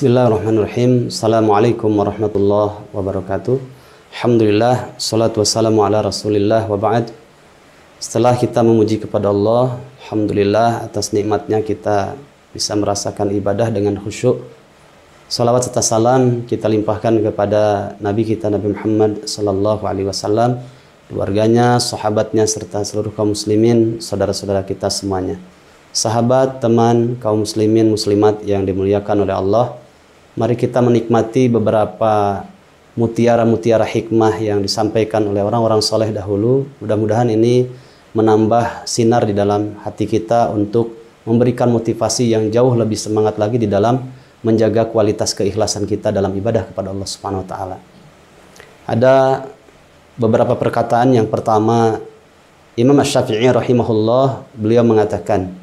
Bismillahirrahmanirrahim. Assalamualaikum warahmatullahi wabarakatuh. Alhamdulillah, salatu wassalamu ala rasulillah wa ba'd. Setelah kita memuji kepada Allah, alhamdulillah atas nikmatnya kita bisa merasakan ibadah dengan khusyuk. Salawat serta salam kita limpahkan kepada Nabi kita Nabi Muhammad sallallahu alaihi wasallam, keluarganya, sahabatnya serta seluruh kaum muslimin, saudara-saudara kita semuanya. Sahabat, teman, kaum muslimin, muslimat yang dimuliakan oleh Allah, mari kita menikmati beberapa mutiara-mutiara hikmah yang disampaikan oleh orang-orang soleh dahulu. Mudah-mudahan ini menambah sinar di dalam hati kita untuk memberikan motivasi yang jauh lebih semangat lagi di dalam menjaga kualitas keikhlasan kita dalam ibadah kepada Allah Subhanahu wa taala. Ada beberapa perkataan. Yang pertama, Imam Asy-Syafi'i rahimahullah, beliau mengatakan,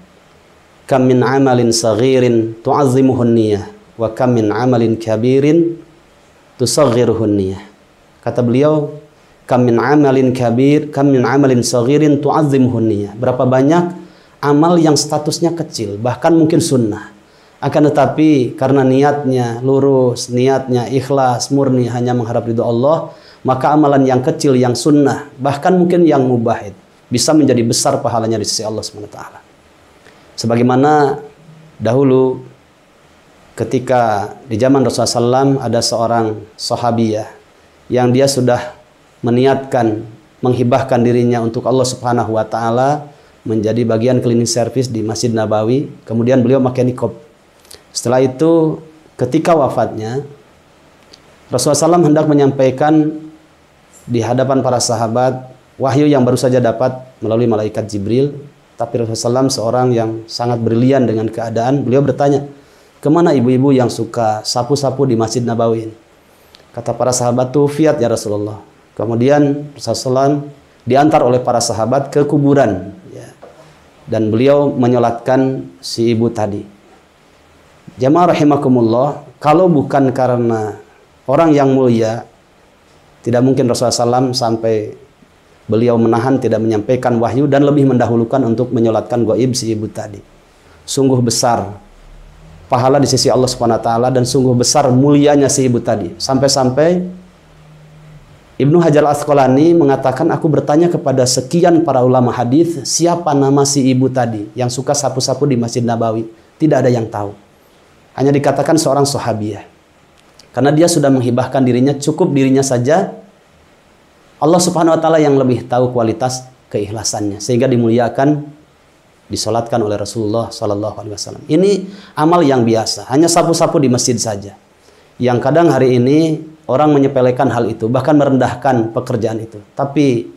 kam min amalin saghirin tu'azzimuhun niyah wa kam min amalin kabirin tusaghiruhun niyah. Kata beliau, kam min amalin saghirin tu'azzimuhun niyah. Berapa banyak amal yang statusnya kecil, bahkan mungkin sunnah, akan tetapi karena niatnya lurus, niatnya ikhlas, murni hanya mengharap ridho Allah, maka amalan yang kecil, yang sunnah, bahkan mungkin yang mubah bisa menjadi besar pahalanya di sisi Allah Subhanahu wa taala. Sebagaimana dahulu ketika di zaman Rasulullah SAW ada seorang sahabiyah yang dia sudah meniatkan menghibahkan dirinya untuk Allah Subhanahu wa taala menjadi bagian cleaning service di Masjid Nabawi. Kemudian beliau pakai niqab. Setelah itu ketika wafatnya, Rasulullah SAW hendak menyampaikan di hadapan para sahabat wahyu yang baru saja dapat melalui malaikat Jibril. Tapi Rasulullah SAW seorang yang sangat brilian dengan keadaan, beliau bertanya, kemana ibu-ibu yang suka sapu-sapu di Masjid Nabawi ini? Kata para sahabat, tufiat ya Rasulullah. Kemudian Rasulullah SAW diantar oleh para sahabat ke kuburan, ya. Dan beliau menyolatkan si ibu tadi. Jamaah rahimakumullah, kalau bukan karena orang yang mulia, tidak mungkin Rasulullah SAW sampai beliau menahan tidak menyampaikan wahyu dan lebih mendahulukan untuk menyolatkan gaib si ibu tadi. Sungguh besar pahala di sisi Allah Subhanahu wa taala dan sungguh besar mulianya si ibu tadi. Sampai-sampai Ibnu Hajar Al-Asqalani mengatakan, aku bertanya kepada sekian para ulama hadis, siapa nama si ibu tadi yang suka sapu-sapu di Masjid Nabawi? Tidak ada yang tahu. Hanya dikatakan seorang sahabiyah. Karena dia sudah menghibahkan dirinya, cukup dirinya saja. Allah Subhanahu wa taala yang lebih tahu kualitas keikhlasannya, sehingga dimuliakan, disolatkan oleh Rasulullah sallallahu alaihi wasallam. Ini amal yang biasa, hanya sapu-sapu di masjid saja. Yang kadang hari ini orang menyepelekan hal itu, bahkan merendahkan pekerjaan itu. Tapi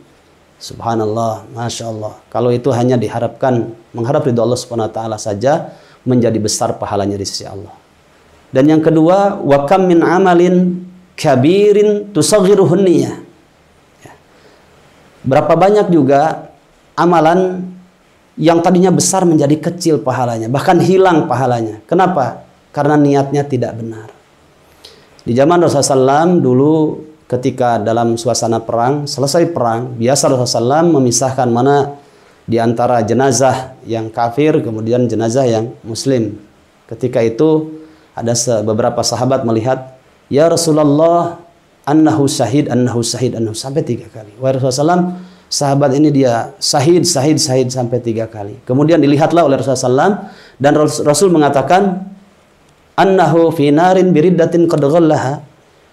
subhanallah, masya Allah, kalau itu hanya diharapkan mengharap ridho Allah Subhanahu wa taala saja, menjadi besar pahalanya di sisi Allah. Dan yang kedua, wa kam min amalin kabirin tusaghiruhun niyah. Berapa banyak juga amalan yang tadinya besar menjadi kecil pahalanya, bahkan hilang pahalanya. Kenapa? Karena niatnya tidak benar. Di zaman Rasulullah SAW dulu ketika dalam suasana perang, selesai perang, biasa Rasulullah SAW memisahkan mana di antara jenazah yang kafir, kemudian jenazah yang muslim. Ketika itu ada beberapa sahabat melihat, ya Rasulullah, annahu syahid, annahu syahid, annahu, sampai 3 kali. Wahai Rasulullah, sahabat ini dia syahid, syahid, syahid sampai 3 kali. Kemudian dilihatlah oleh Rasulullah SAW, dan Rasul mengatakan, annahu fi narin biriddatin qad ghallaha.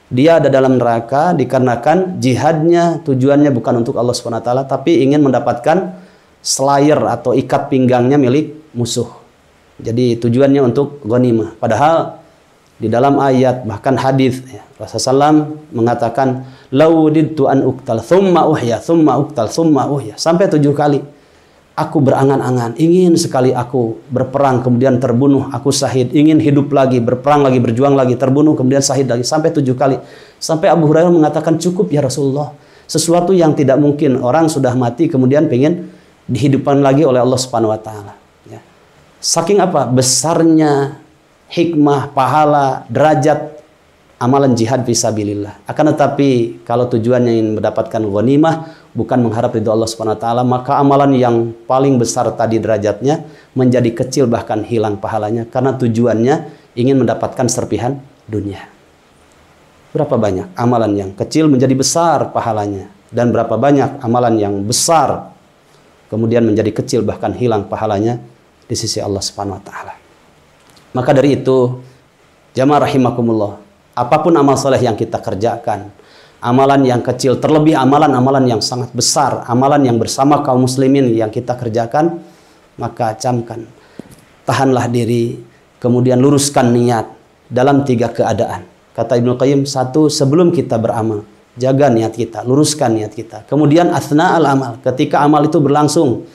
Dia ada dalam neraka dikarenakan jihadnya tujuannya bukan untuk Allah Subhanahu wa taala, tapi ingin mendapatkan slayer atau ikat pinggangnya milik musuh. Jadi tujuannya untuk ghanimah. Padahal di dalam ayat bahkan hadis ya, Rasulullah SAW mengatakan laudidtu an uktal thumma uhya thumma uktal thumma uhya, sampai 7 kali. Aku berangan-angan, ingin sekali aku berperang kemudian terbunuh, aku syahid, ingin hidup lagi, berperang lagi, berjuang lagi, terbunuh kemudian syahid lagi, sampai 7 kali. Sampai Abu Hurairah mengatakan, cukup ya Rasulullah, sesuatu yang tidak mungkin, orang sudah mati kemudian pengen dihidupkan lagi oleh Allah Subhanahu wa taala. Ya. Saking apa? Besarnya hikmah, pahala, derajat amalan jihad fisabilillah. Akan tetapi kalau tujuannya ingin mendapatkan ghanimah, bukan mengharap ridho Allah Subhanahu wa taala, maka amalan yang paling besar tadi derajatnya menjadi kecil, bahkan hilang pahalanya, karena tujuannya ingin mendapatkan serpihan dunia. Berapa banyak amalan yang kecil menjadi besar pahalanya, dan berapa banyak amalan yang besar kemudian menjadi kecil bahkan hilang pahalanya di sisi Allah Subhanahu wa taala. Maka dari itu, jamaah rahimakumullah, apapun amal soleh yang kita kerjakan, amalan yang kecil, terlebih amalan-amalan yang sangat besar, amalan yang bersama kaum muslimin yang kita kerjakan, maka camkan, tahanlah diri, kemudian luruskan niat dalam 3 keadaan. Kata Ibnu Qayyim, 1, sebelum kita beramal, jaga niat kita, luruskan niat kita. Kemudian athna al-amal, ketika amal itu berlangsung,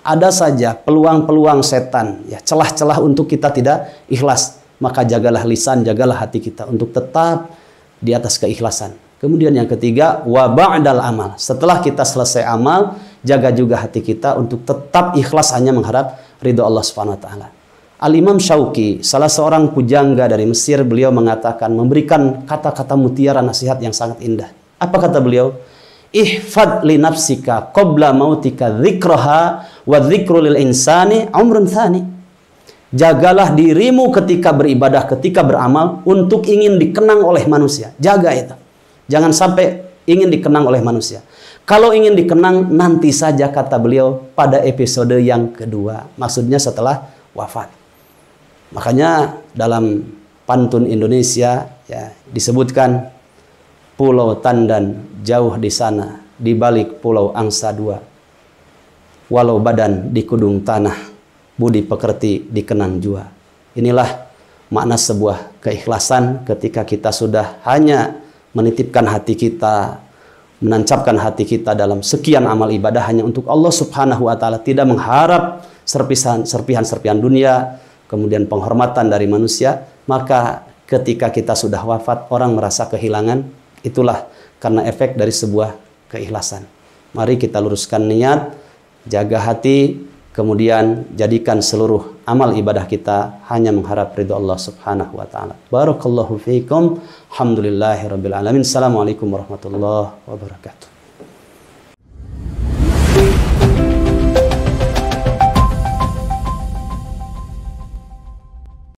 ada saja peluang-peluang setan, ya, celah-celah untuk kita tidak ikhlas, maka jagalah lisan, jagalah hati kita untuk tetap di atas keikhlasan. Kemudian yang ketiga, wa ba'dal amal, setelah kita selesai amal, jaga juga hati kita untuk tetap ikhlas hanya mengharap ridho Allah Subhanahu wa taala. Al-Imam Syauqi, salah seorang pujangga dari Mesir, beliau mengatakan, memberikan kata-kata mutiara nasihat yang sangat indah. Apa kata beliau? Ihfad li nafsika qabla mautika dzikraha wa dzikru lil insani umrun tsani. Jagalah dirimu ketika beribadah, ketika beramal, untuk ingin dikenang oleh manusia. Jaga itu. Jangan sampai ingin dikenang oleh manusia. Kalau ingin dikenang, nanti saja, kata beliau, pada episode yang kedua. Maksudnya setelah wafat. Makanya dalam pantun Indonesia, ya, disebutkan, Pulau Tandan jauh di sana, di balik Pulau Angsa 2. Walau badan di kudung tanah, budi pekerti dikenang jua. Inilah makna sebuah keikhlasan ketika kita sudah hanya menitipkan hati kita, menancapkan hati kita dalam sekian amal ibadah hanya untuk Allah Subhanahu wa taala, tidak mengharap serpihan-serpihan dunia, kemudian penghormatan dari manusia. Maka ketika kita sudah wafat, orang merasa kehilangan. Itulah karena efek dari sebuah keikhlasan. Mari kita luruskan niat, jaga hati, kemudian jadikan seluruh amal ibadah kita hanya mengharap ridho Allah Subhanahu wa taala. Barakallahu fiikum. Alhamdulillahirabbil alamin. Assalamualaikum warahmatullahi wabarakatuh.